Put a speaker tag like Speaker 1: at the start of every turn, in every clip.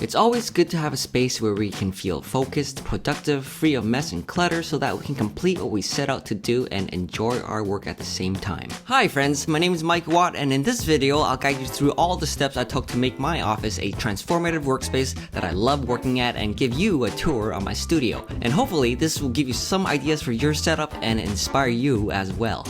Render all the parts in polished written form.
Speaker 1: It's always good to have a space where we can feel focused, productive, free of mess and clutter so that we can complete what we set out to do and enjoy our work at the same time. Hi friends, my name is Mike Watt, and in this video I'll guide you through all the steps I took to make my office a transformative workspace that I love working at and give you a tour of my studio. And hopefully this will give you some ideas for your setup and inspire you as well.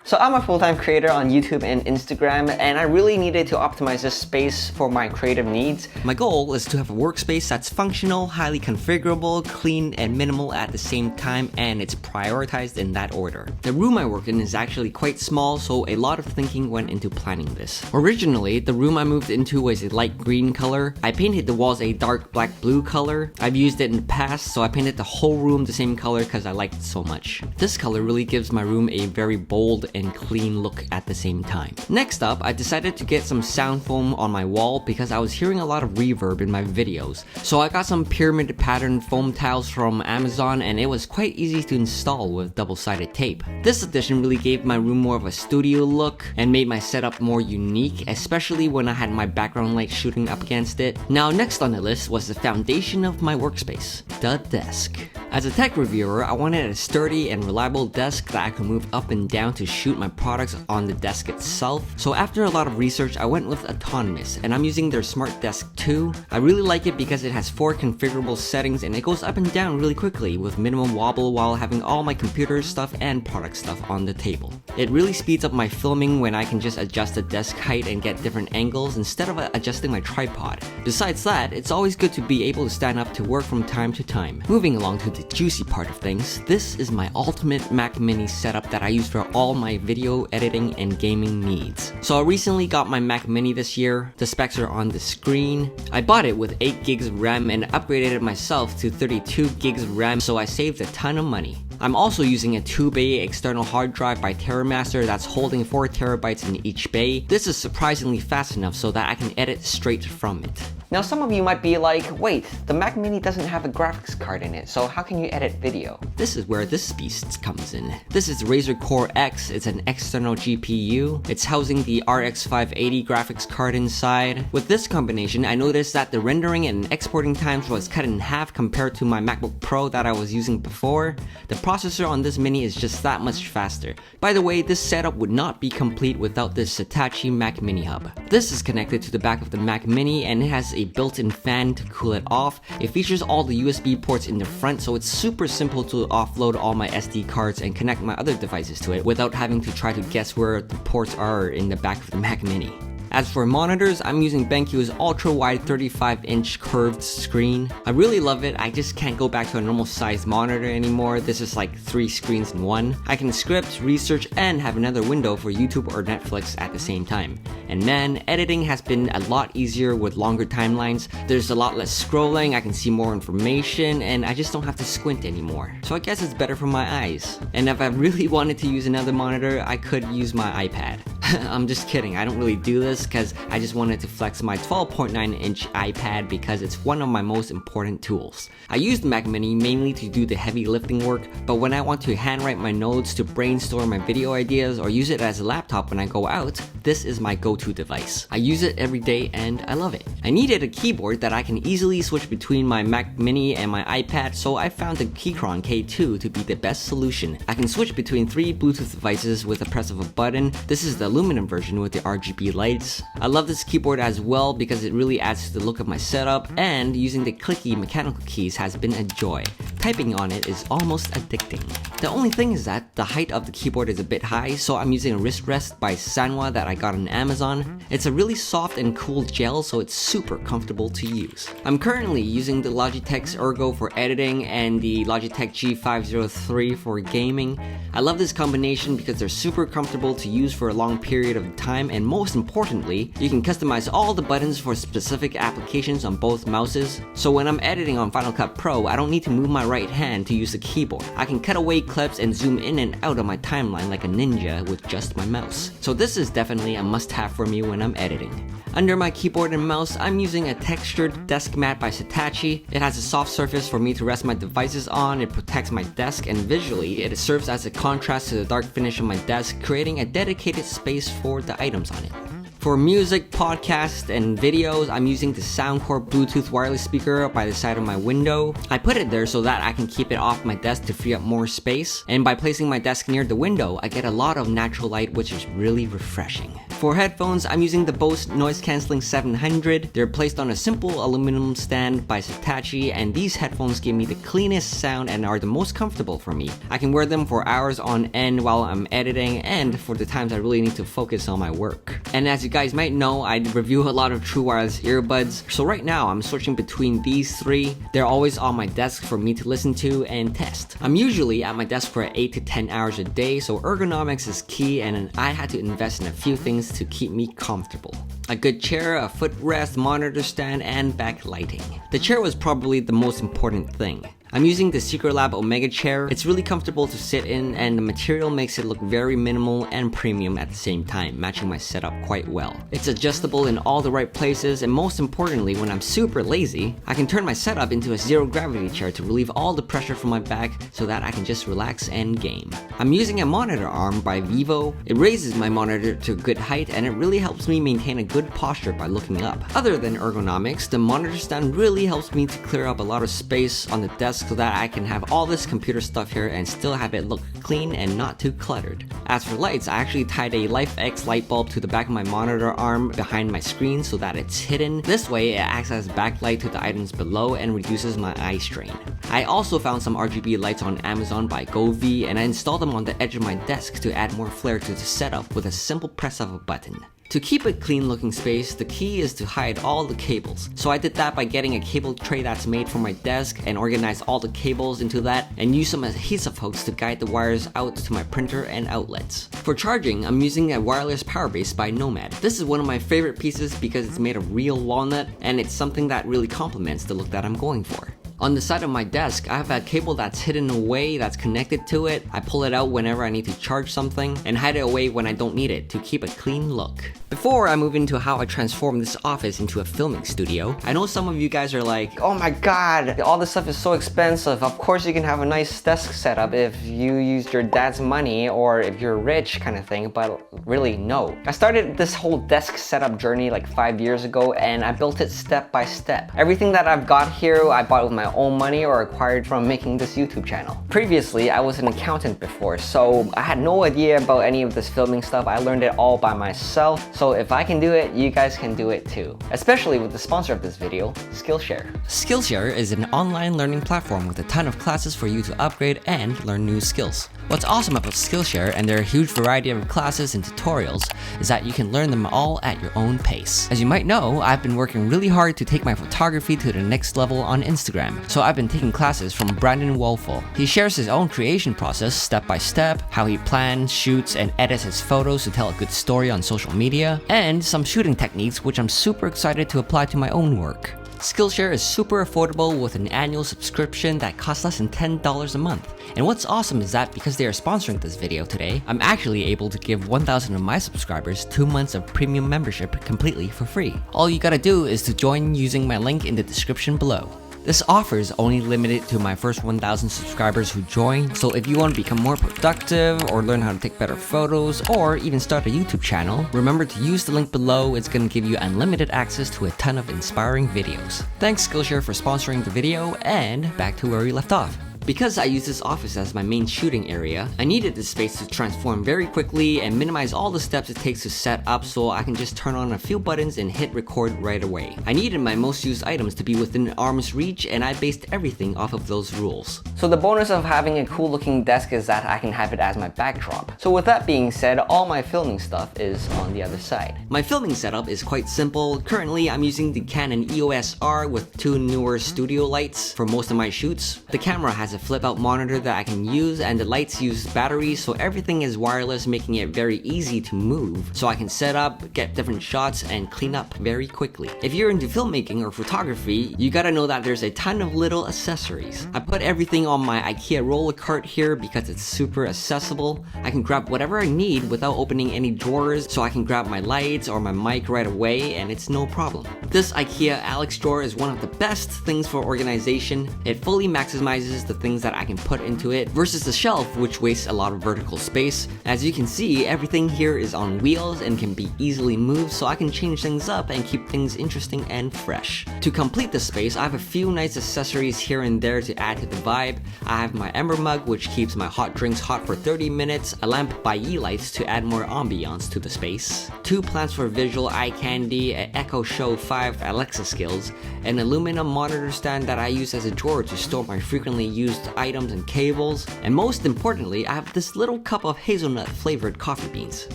Speaker 1: So I'm a full-time creator on YouTube and Instagram, and I really needed to optimize this space for my creative needs. My goal is to have a workspace that's functional, highly configurable, clean, and minimal at the same time, and it's prioritized in that order. The room I work in is actually quite small, so a lot of thinking went into planning this. Originally, the room I moved into was a light green color. I painted the walls a dark black blue color. I've used it in the past, so I painted the whole room the same color because I liked it so much. This color really gives my room a very bold and clean look at the same time. Next up, I decided to get some sound foam on my wall because I was hearing a lot of reverb in my videos. So I got some pyramid pattern foam tiles from Amazon, and it was quite easy to install with double-sided tape. This addition really gave my room more of a studio look and made my setup more unique, especially when I had my background light shooting up against it. Now next on the list was the foundation of my workspace, the desk. As a tech reviewer, I wanted a sturdy and reliable desk that I could move up and down to shoot my products on the desk itself. So after a lot of research, I went with Autonomous, and I'm using their Smart Desk 2. I really like it because it has 4 configurable settings and it goes up and down really quickly with minimum wobble while having all my computer stuff and product stuff on the table. It really speeds up my filming when I can just adjust the desk height and get different angles instead of adjusting my tripod. Besides that, it's always good to be able to stand up to work from time to time. Moving along to the juicy part of things, this is my ultimate Mac Mini setup that I use for all my video editing and gaming needs. So I recently got my Mac Mini this year. The specs are on the screen. I bought it with 8 gigs of RAM and upgraded it myself to 32 gigs of RAM, so I saved a ton of money. I'm also using a 2-bay external hard drive by TerraMaster that's holding 4 terabytes in each bay. This is surprisingly fast enough so that I can edit straight from it. Now some of you might be like, wait, the Mac Mini doesn't have a graphics card in it, so how can you edit video? This is where this beast comes in. This is Razer Core X. It's an external GPU. It's housing the RX 580 graphics card inside. With this combination, I noticed that the rendering and exporting times was cut in half compared to my MacBook Pro that I was using before. The processor on this Mini is just that much faster. By the way, this setup would not be complete without this Hitachi Mac Mini Hub. This is connected to the back of the Mac Mini and it has a built-in fan to cool it off. It features all the USB ports in the front, so it's super simple to offload all my SD cards and connect my other devices to it without having to try to guess where the ports are in the back of the Mac Mini. As for monitors, I'm using BenQ's ultra-wide 35-inch curved screen. I really love it. I just can't go back to a normal sized monitor anymore. This is like 3 screens in one. I can script, research, and have another window for YouTube or Netflix at the same time. And man, editing has been a lot easier with longer timelines. There's a lot less scrolling, I can see more information, and I just don't have to squint anymore. So I guess it's better for my eyes. And if I really wanted to use another monitor, I could use my iPad. I'm just kidding, I don't really do this because I just wanted to flex my 12.9-inch iPad because it's one of my most important tools. I use the Mac Mini mainly to do the heavy lifting work, but when I want to handwrite my notes, to brainstorm my video ideas, or use it as a laptop when I go out, this is my go-to device. I use it every day and I love it. I needed a keyboard that I can easily switch between my Mac Mini and my iPad, so I found the Keychron K2 to be the best solution. I can switch between 3 Bluetooth devices with the press of a button. This is the aluminum version with the RGB lights. I love this keyboard as well because it really adds to the look of my setup, and using the clicky mechanical keys has been a joy. Typing on it is almost addicting. The only thing is that the height of the keyboard is a bit high, so I'm using a wrist rest by Sanwa that I got on Amazon. It's a really soft and cool gel, so it's super comfortable to use. I'm currently using the Logitech Ergo for editing and the Logitech G503 for gaming. I love this combination because they're super comfortable to use for a long period of time, and most importantly, you can customize all the buttons for specific applications on both mouses. So when I'm editing on Final Cut Pro, I don't need to move my right hand to use the keyboard. I can cut away clips and zoom in and out of my timeline like a ninja with just my mouse. So this is definitely a must-have for me when I'm editing. Under my keyboard and mouse, I'm using a textured desk mat by Hitachi. It has a soft surface for me to rest my devices on, it protects my desk, and visually, it serves as a contrast to the dark finish of my desk, creating a dedicated space for the items on it. For music, podcasts, and videos, I'm using the Soundcore Bluetooth wireless speaker by the side of my window. I put it there so that I can keep it off my desk to free up more space. And by placing my desk near the window, I get a lot of natural light, which is really refreshing. For headphones, I'm using the Bose Noise Cancelling 700. They're placed on a simple aluminum stand by Hitachi, and these headphones give me the cleanest sound and are the most comfortable for me. I can wear them for hours on end while I'm editing and for the times I really need to focus on my work. And as you guys might know, I review a lot of true wireless earbuds, so right now I'm switching between these three. They're always on my desk for me to listen to and test. I'm usually at my desk for 8 to 10 hours a day, so ergonomics is key, and I had to invest in a few things to keep me comfortable. A good chair, a footrest, monitor stand, and backlighting. The chair was probably the most important thing. I'm using the Secretlab Omega chair. It's really comfortable to sit in, and the material makes it look very minimal and premium at the same time, matching my setup quite well. It's adjustable in all the right places, and most importantly, when I'm super lazy, I can turn my setup into a zero gravity chair to relieve all the pressure from my back so that I can just relax and game. I'm using a monitor arm by Vivo. It raises my monitor to a good height, and it really helps me maintain a good posture by looking up. Other than ergonomics, the monitor stand really helps me to clear up a lot of space on the desk so that I can have all this computer stuff here and still have it look clean and not too cluttered. As for lights, I actually tied a LifeX light bulb to the back of my monitor arm behind my screen so that it's hidden. This way, it acts as backlight to the items below and reduces my eye strain. I also found some RGB lights on Amazon by Govee, and I installed them on the edge of my desk to add more flair to the setup with a simple press of a button. To keep a clean looking space, the key is to hide all the cables. So I did that by getting a cable tray that's made for my desk and organize all the cables into that and use some adhesive hooks to guide the wires out to my printer and outlets. For charging, I'm using a wireless power base by Nomad. This is one of my favorite pieces because it's made of real walnut and it's something that really complements the look that I'm going for. On the side of my desk, I have a cable that's hidden away that's connected to it. I pull it out whenever I need to charge something and hide it away when I don't need it to keep a clean look. Before I move into how I transform this office into a filming studio, I know some of you guys are like, oh my god, all this stuff is so expensive. Of course you can have a nice desk setup if you used your dad's money or if you're rich kind of thing, but really no. I started this whole desk setup journey like 5 years ago and I built it step by step. Everything that I've got here, I bought with my own money or acquired from making this YouTube channel. Previously, I was an accountant before, so I had no idea about any of this filming stuff. I learned it all by myself, so if I can do it, you guys can do it too. Especially with the sponsor of this video, Skillshare. Skillshare is an online learning platform with a ton of classes for you to upgrade and learn new skills. What's awesome about Skillshare and their huge variety of classes and tutorials is that you can learn them all at your own pace. As you might know, I've been working really hard to take my photography to the next level on Instagram. So I've been taking classes from Brandon Wolfel. He shares his own creation process step by step, how he plans, shoots, and edits his photos to tell a good story on social media, and some shooting techniques which I'm super excited to apply to my own work. Skillshare is super affordable with an annual subscription that costs less than $10 a month. And what's awesome is that because they are sponsoring this video today, I'm actually able to give 1,000 of my subscribers 2 months of premium membership completely for free. All you gotta do is to join using my link in the description below. This offer is only limited to my first 1,000 subscribers who join, so if you want to become more productive or learn how to take better photos or even start a YouTube channel, remember to use the link below. It's going to give you unlimited access to a ton of inspiring videos. Thanks Skillshare for sponsoring the video, and back to where we left off. Because I use this office as my main shooting area, I needed this space to transform very quickly and minimize all the steps it takes to set up so I can just turn on a few buttons and hit record right away. I needed my most used items to be within arm's reach, and I based everything off of those rules. So the bonus of having a cool looking desk is that I can have it as my backdrop. So with that being said, all my filming stuff is on the other side. My filming setup is quite simple. Currently, I'm using the Canon EOS R with 2 newer studio lights for most of my shoots. The camera has a flip out monitor that I can use, and the lights use batteries, so everything is wireless, making it very easy to move, so I can set up, get different shots, and clean up very quickly. If you're into filmmaking or photography, you gotta know that there's a ton of little accessories. I put everything on my IKEA roller cart here because it's super accessible. I can grab whatever I need without opening any drawers, so I can grab my lights or my mic right away, and it's no problem. This IKEA Alex drawer is one of the best things for organization. It fully maximizes the things that I can put into it versus the shelf, which wastes a lot of vertical space. As you can see, everything here is on wheels and can be easily moved, so I can change things up and keep things interesting and fresh. To complete the space, I have a few nice accessories here and there to add to the vibe. I have my Ember mug, which keeps my hot drinks hot for 30 minutes, a lamp by lights to add more ambiance to the space, 2 plants for visual eye candy, an Echo Show 5 Alexa skills, an aluminum monitor stand that I use as a drawer to store my frequently used items and cables, and most importantly, I have this little cup of hazelnut flavored coffee beans.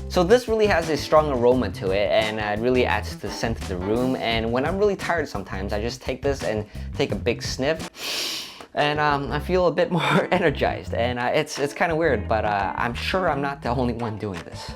Speaker 1: So this really has a strong aroma to it, and it really adds to the scent of the room. And when I'm really tired sometimes, I just take this and take a big sniff, and I feel a bit more energized. And it's kind of weird, but I'm sure I'm not the only one doing this.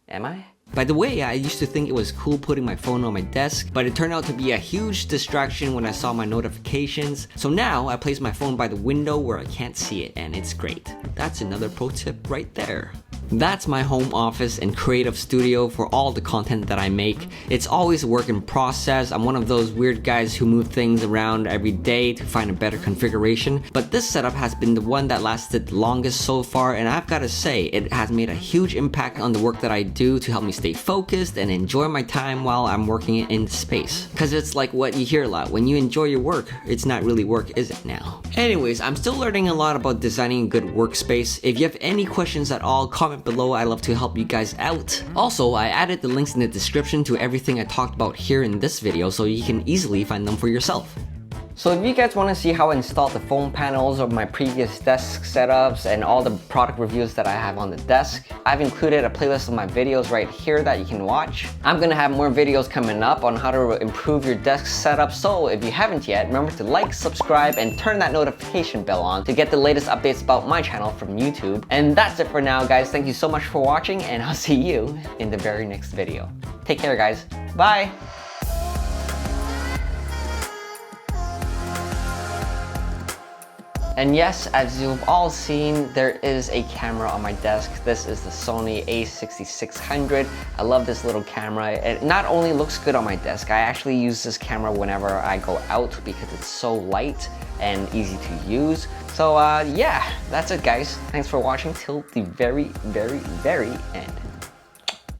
Speaker 1: Am I? By the way, I used to think it was cool putting my phone on my desk, but it turned out to be a huge distraction when I saw my notifications. So now I place my phone by the window where I can't see it, and it's great. That's another pro tip right there. That's my home office and creative studio for all the content that I make. It's always a work in process. I'm one of those weird guys who move things around every day to find a better configuration, but this setup has been the one that lasted the longest so far, and I've got to say, it has made a huge impact on the work that I do to help me stay focused and enjoy my time while I'm working in the space. Cause it's like what you hear a lot, when you enjoy your work, it's not really work, is it now? Anyways, I'm still learning a lot about designing a good workspace. If you have any questions at all, comment below. I love to help you guys out. Also, I added the links in the description to everything I talked about here in this video, so you can easily find them for yourself. So if you guys want to see how I installed the foam panels of my previous desk setups and all the product reviews that I have on the desk, I've included a playlist of my videos right here that you can watch. I'm gonna have more videos coming up on how to improve your desk setup, so if you haven't yet, remember to like, subscribe, and turn that notification bell on to get the latest updates about my channel from YouTube. And that's it for now, guys. Thank you so much for watching, and I'll see you in the very next video. Take care, guys. Bye! And yes, as you've all seen, there is a camera on my desk. This is the Sony a6600. I love this little camera. It not only looks good on my desk, I actually use this camera whenever I go out because it's so light and easy to use. So yeah, that's it guys. Thanks for watching till the very, very, very end.